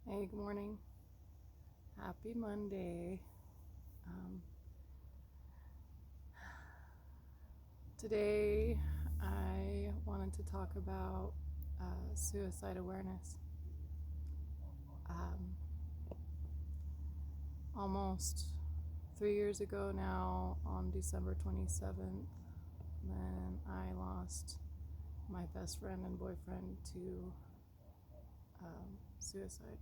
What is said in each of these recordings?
Hey, good morning. Happy Monday. Um, Today, I wanted to talk about suicide awareness. Um, Almost 3 years ago now, on December 27th, then I lost my best friend and boyfriend to suicide.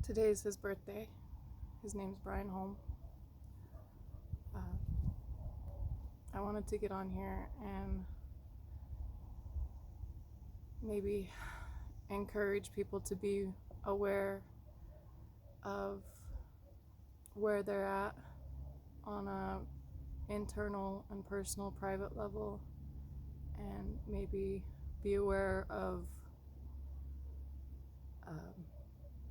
Today's his birthday. His name's Brian Holm. I wanted to get on here and maybe encourage people to be aware of where they're at on a internal and personal private level, and maybe be aware of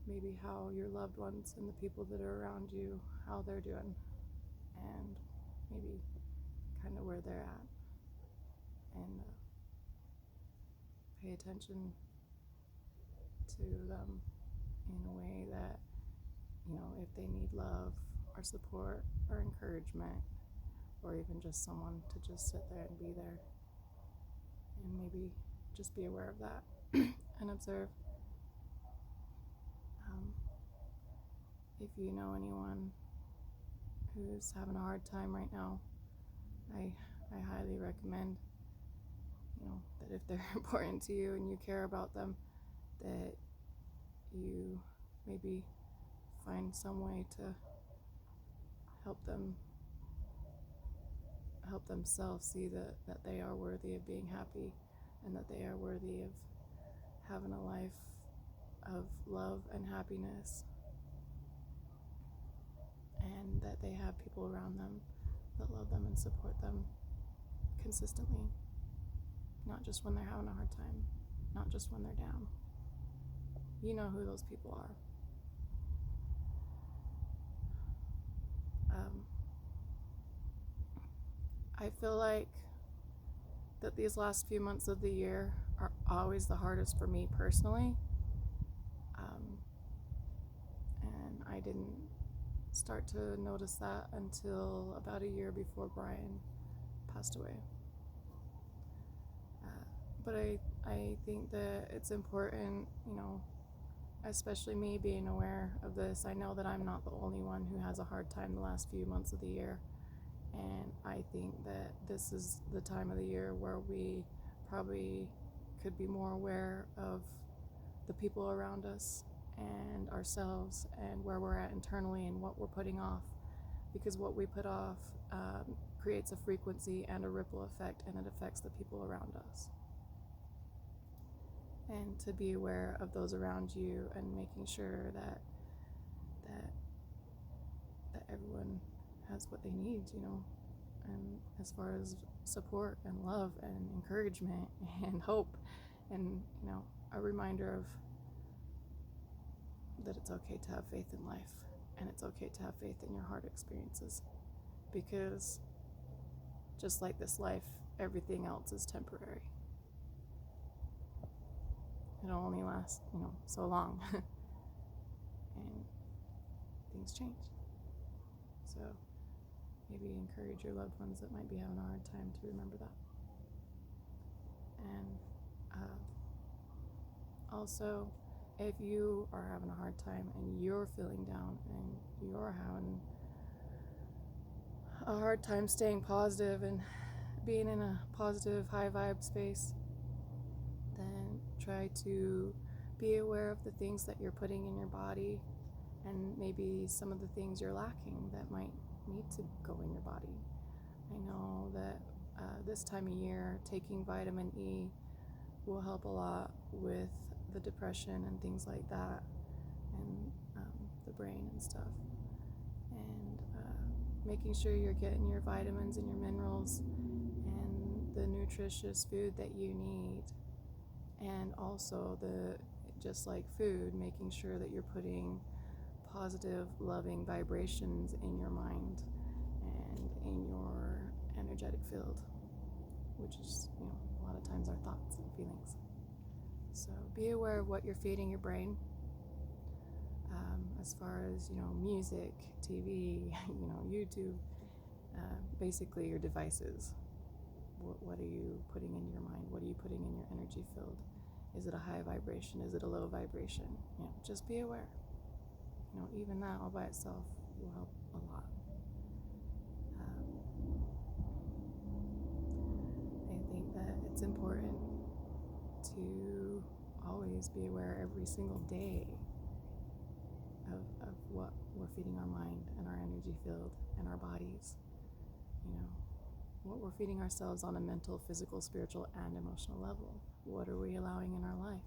maybe how your loved ones and the people that are around you, how they're doing, and maybe kind of where they're at, and pay attention to them in a way that, if they need love or support or encouragement, or even just someone to just sit there and be there, and maybe just be aware of that and observe. If you know anyone who's having a hard time right now, I highly recommend, that if they're important to you and you care about them, that you maybe find some way to help themselves see that they are worthy of being happy, and that they are worthy of having a life of love and happiness, and that they have people around them that love them and support them consistently, not just when they're having a hard time, not just when they're down. You know who those people are. I feel like that these last few months of the year are always the hardest for me personally, and I didn't start to notice that until about a year before Brian passed away. But I think that it's important, especially me being aware of this. I know that I'm not the only one who has a hard time the last few months of the year, and I think that this is the time of the year where we probably could be more aware of the people around us and ourselves, and where we're at internally and what we're putting off, because what we put off creates a frequency and a ripple effect, and it affects the people around us. And to be aware of those around you, and making sure that everyone has what they need, and as far as support and love and encouragement and hope, and a reminder of that it's okay to have faith in life, and it's okay to have faith in your hard experiences, because just like this life, everything else is temporary. It'll only last, so long. And things change. So maybe encourage your loved ones that might be having a hard time to remember that. And also, if you are having a hard time and you're feeling down and you're having a hard time staying positive and being in a positive, high vibe space, then try to be aware of the things that you're putting in your body, and maybe some of the things you're lacking that might need to go in your body. I know that this time of year, taking vitamin E will help a lot with the depression and things like that, and the brain and stuff. And making sure you're getting your vitamins and your minerals and the nutritious food that you need. And also, just like food, making sure that you're putting positive, loving vibrations in your mind and in your energetic field, which is, a lot of times our thoughts and feelings. So be aware of what you're feeding your brain, as far as, music, TV, YouTube, basically your devices. What are you putting in your mind? What are you putting in your energy field? Is it a high vibration? Is it a low vibration? Just be aware. Even that all by itself will help a lot. I think that it's important to always be aware every single day of what we're feeding our mind and our energy field and our bodies. What we're feeding ourselves on a mental, physical, spiritual, and emotional level. What are we allowing in our life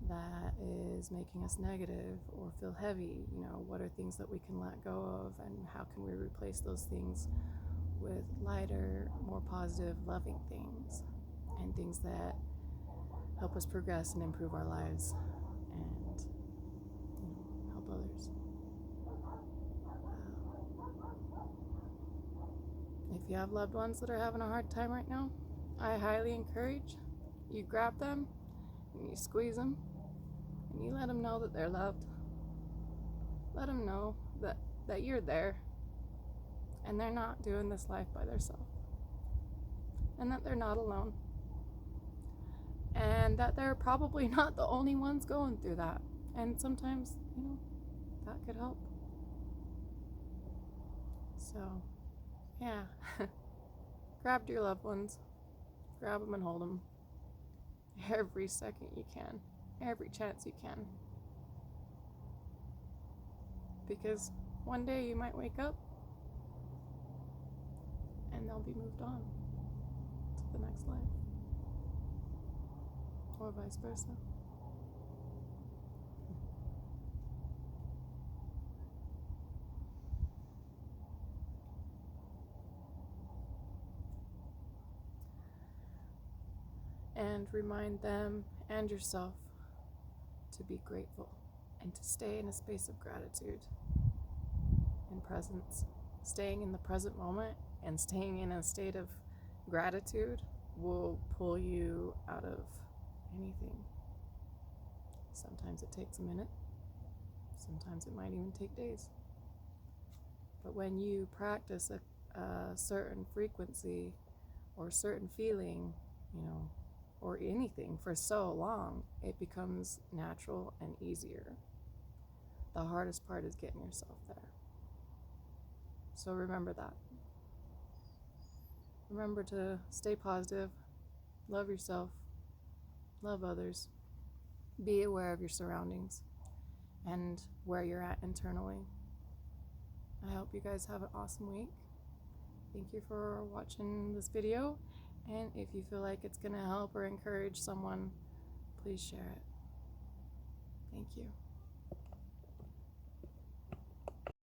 that is making us negative or feel heavy? What are things that we can let go of, and how can we replace those things with lighter, more positive, loving things, and things that help us progress and improve our lives and help others. If you have loved ones that are having a hard time right now, I highly encourage you grab them and you squeeze them and you let them know that they're loved. Let them know that you're there and they're not doing this life by themselves, and that they're not alone, and that they're probably not the only ones going through that. And sometimes, that could help. So, yeah, grab your loved ones, grab them and hold them every second you can, every chance you can. Because one day you might wake up and they'll be moved on to the next life, or vice versa. And remind them and yourself to be grateful and to stay in a space of gratitude and presence. Staying in the present moment and staying in a state of gratitude will pull you out of anything. Sometimes it takes a minute, sometimes it might even take days. But when you practice a certain frequency or certain feeling, or anything for so long, it becomes natural and easier. The hardest part is getting yourself there. So remember that. Remember to stay positive, love yourself, love others, be aware of your surroundings and where you're at internally. I hope you guys have an awesome week. Thank you for watching this video. And if you feel like it's going to help or encourage someone, please share it. Thank you.